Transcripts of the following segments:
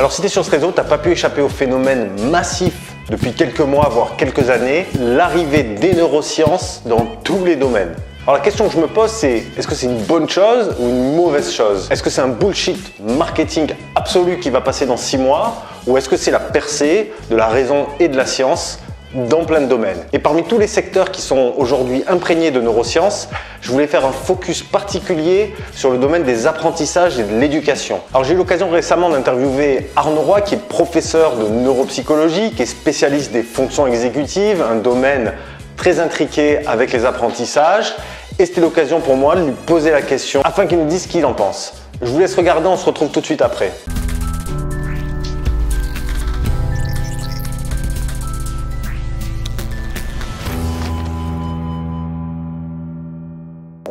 Alors si tu es sur ce réseau, tu n'as pas pu échapper au phénomène massif depuis quelques mois, voire quelques années, l'arrivée des neurosciences dans tous les domaines. Alors la question que je me pose, c'est est-ce que c'est une bonne chose ou une mauvaise chose? Est-ce que c'est un bullshit marketing absolu qui va passer dans 6 mois ou est-ce que c'est la percée de la raison et de la science dans plein de domaines? Et parmi tous les secteurs qui sont aujourd'hui imprégnés de neurosciences, je voulais faire un focus particulier sur le domaine des apprentissages et de l'éducation. Alors j'ai eu l'occasion récemment d'interviewer Arnaud Roy, qui est professeur de neuropsychologie, qui est spécialiste des fonctions exécutives, un domaine très intriqué avec les apprentissages. Et c'était l'occasion pour moi de lui poser la question afin qu'il nous dise ce qu'il en pense. Je vous laisse regarder, on se retrouve tout de suite après.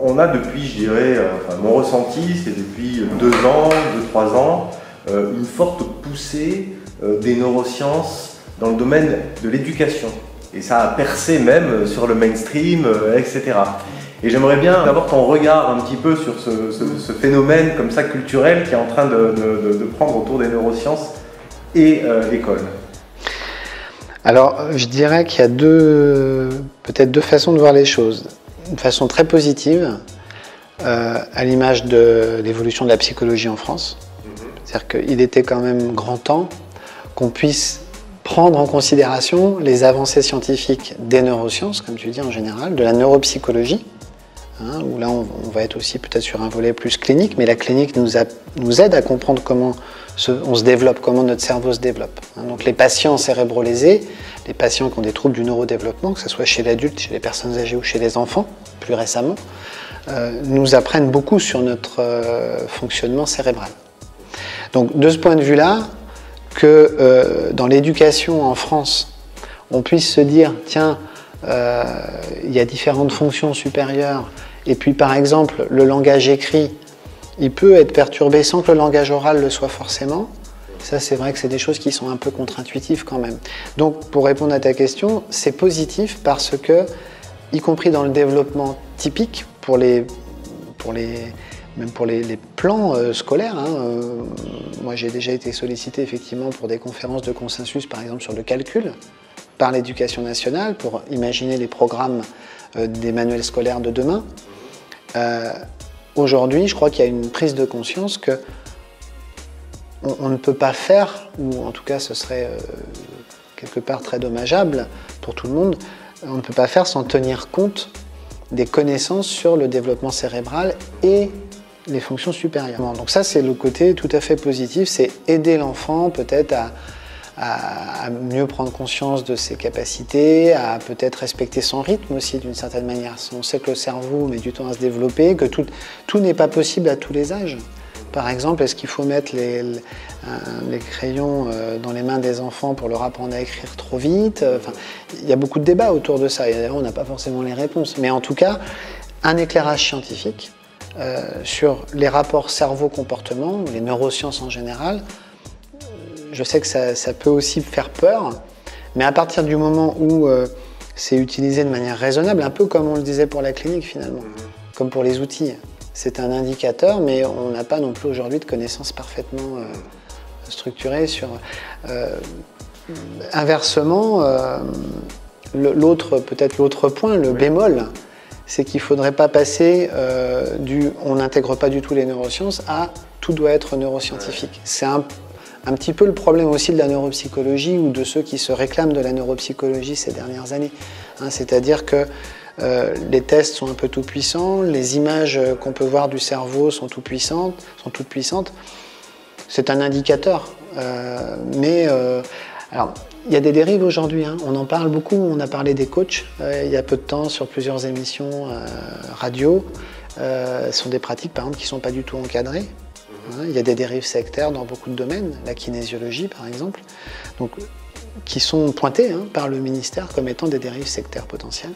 On a depuis, je dirais, mon ressenti, c'est depuis 2 ans, 2-3 ans, une forte poussée des neurosciences dans le domaine de l'éducation. Et ça a percé même sur le mainstream, etc. Et j'aimerais bien d'abord qu'on regarde un petit peu sur ce phénomène comme ça culturel qui est en train de prendre autour des neurosciences et l'école. Alors, je dirais qu'il y a peut-être deux façons de voir les choses. Une façon très positive, à l'image de l'évolution de la psychologie en France. C'est-à-dire qu'il était quand même grand temps qu'on puisse prendre en considération les avancées scientifiques des neurosciences, comme tu dis en général, de la neuropsychologie, où là on va être aussi peut-être sur un volet plus clinique, mais la clinique nous aide à comprendre comment on se développe, comment notre cerveau se développe. Donc les patients cérébrolésés, les patients qui ont des troubles du neurodéveloppement, que ce soit chez l'adulte, chez les personnes âgées ou chez les enfants, plus récemment, nous apprennent beaucoup sur notre fonctionnement cérébral. Donc de ce point de vue-là, que dans l'éducation en France, on puisse se dire, tiens, il y a différentes fonctions supérieures, et puis par exemple, le langage écrit, il peut être perturbé sans que le langage oral le soit forcément. Ça, c'est vrai que c'est des choses qui sont un peu contre-intuitives quand même. Donc, pour répondre à ta question, c'est positif parce que, y compris dans le développement typique, même pour les plans scolaires, moi j'ai déjà été sollicité effectivement pour des conférences de consensus, par exemple sur le calcul, par l'Éducation nationale, pour imaginer les programmes des manuels scolaires de demain. Aujourd'hui, je crois qu'il y a une prise de conscience que on ne peut pas faire, ou en tout cas ce serait quelque part très dommageable pour tout le monde, on ne peut pas faire sans tenir compte des connaissances sur le développement cérébral et les fonctions supérieures. Donc ça, c'est le côté tout à fait positif, c'est aider l'enfant peut-être à mieux prendre conscience de ses capacités, à peut-être respecter son rythme aussi d'une certaine manière. On sait que le cerveau met du temps à se développer, que tout n'est pas possible à tous les âges. Par exemple, est-ce qu'il faut mettre les crayons dans les mains des enfants pour leur apprendre à écrire trop vite? Enfin, il y a beaucoup de débats autour de ça, et d'ailleurs on n'a pas forcément les réponses. Mais en tout cas, un éclairage scientifique sur les rapports cerveau-comportement, les neurosciences en général, je sais que ça peut aussi faire peur, mais à partir du moment où c'est utilisé de manière raisonnable, un peu comme on le disait pour la clinique finalement, comme pour les outils. C'est un indicateur, mais on n'a pas non plus aujourd'hui de connaissances parfaitement structurées sur... inversement, peut-être l'autre point, le bémol, c'est qu'il ne faudrait pas passer on n'intègre pas du tout les neurosciences à tout doit être neuroscientifique. C'est un petit peu le problème aussi de la neuropsychologie ou de ceux qui se réclament de la neuropsychologie ces dernières années. C'est-à-dire que les tests sont un peu tout puissants, les images qu'on peut voir du cerveau sont toutes puissantes. C'est un indicateur, alors, il y a des dérives aujourd'hui, on en parle beaucoup, on a parlé des coachs il y a peu de temps sur plusieurs émissions radio. Ce sont des pratiques par exemple qui ne sont pas du tout encadrées. Il y a des dérives sectaires dans beaucoup de domaines, la kinésiologie par exemple, donc, qui sont pointées par le ministère comme étant des dérives sectaires potentielles.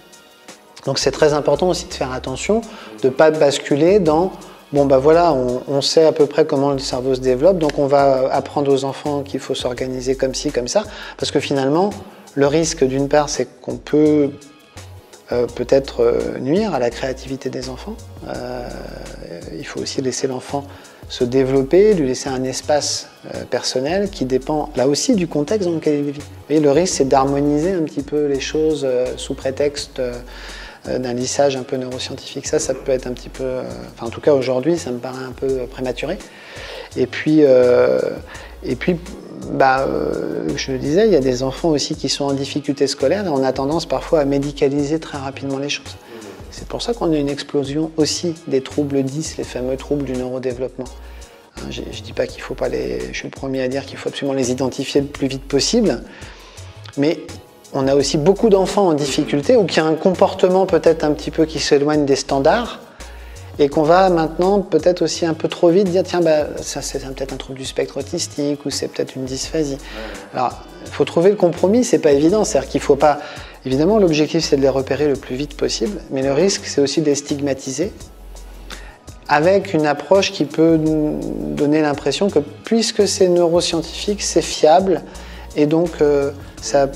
Donc c'est très important aussi de faire attention, de ne pas basculer dans bon ben voilà, on sait à peu près comment le cerveau se développe, donc on va apprendre aux enfants qu'il faut s'organiser comme ci, comme ça, parce que finalement, le risque d'une part, c'est qu'on peut peut-être nuire à la créativité des enfants. Il faut aussi laisser l'enfant se développer, lui laisser un espace personnel qui dépend là aussi du contexte dans lequel il vit. Et le risque, c'est d'harmoniser un petit peu les choses sous prétexte d'un lissage un peu neuroscientifique. Ça peut être un petit peu... en tout cas, aujourd'hui, ça me paraît un peu prématuré. Et puis, je le disais, il y a des enfants aussi qui sont en difficulté scolaire et on a tendance parfois à médicaliser très rapidement les choses. C'est pour ça qu'on a une explosion aussi des troubles 10, les fameux troubles du neurodéveloppement. Je ne dis pas qu'il faut pas je suis le premier à dire qu'il faut absolument les identifier le plus vite possible, mais on a aussi beaucoup d'enfants en difficulté ou qui ont un comportement peut-être un petit peu qui s'éloigne des standards et qu'on va maintenant peut-être aussi un peu trop vite dire tiens, ça c'est peut-être un trouble du spectre autistique ou c'est peut-être une dysphasie. Alors, il faut trouver le compromis, c'est pas évident, c'est-à-dire qu'il faut pas... Évidemment, l'objectif, c'est de les repérer le plus vite possible, mais le risque, c'est aussi de les stigmatiser avec une approche qui peut nous donner l'impression que puisque c'est neuroscientifique, c'est fiable, et donc, ça,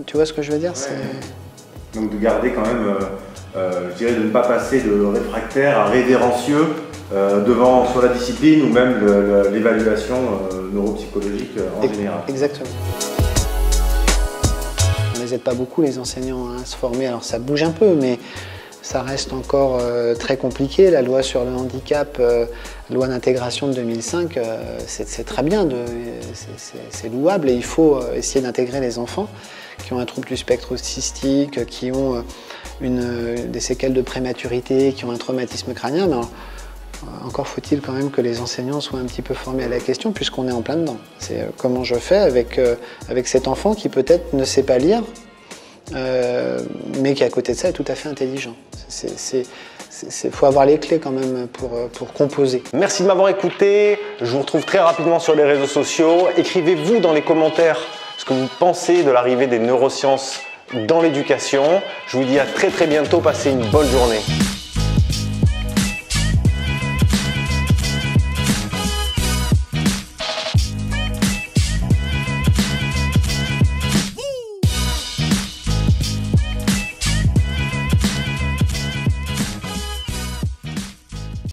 tu vois ce que je veux dire? Ouais. Donc de garder quand même, je dirais de ne pas passer de réfractaire à révérencieux devant soit la discipline ou même l'évaluation neuropsychologique en général. Exactement. On ne les aide pas beaucoup, les enseignants, à se former. Alors ça bouge un peu, mais ça reste encore très compliqué. La loi sur le handicap, loi d'intégration de 2005, c'est très bien, c'est louable et il faut essayer d'intégrer les enfants qui ont un trouble du spectre autistique, qui ont des séquelles de prématurité, qui ont un traumatisme crânien. Mais alors, encore faut-il quand même que les enseignants soient un petit peu formés à la question puisqu'on est en plein dedans. C'est comment je fais avec cet enfant qui peut-être ne sait pas lire, mais qui à côté de ça est tout à fait intelligent. Il faut avoir les clés quand même pour composer. Merci de m'avoir écouté. Je vous retrouve très rapidement sur les réseaux sociaux. Écrivez-vous dans les commentaires ce que vous pensez de l'arrivée des neurosciences dans l'éducation. Je vous dis à très bientôt. Passez une bonne journée.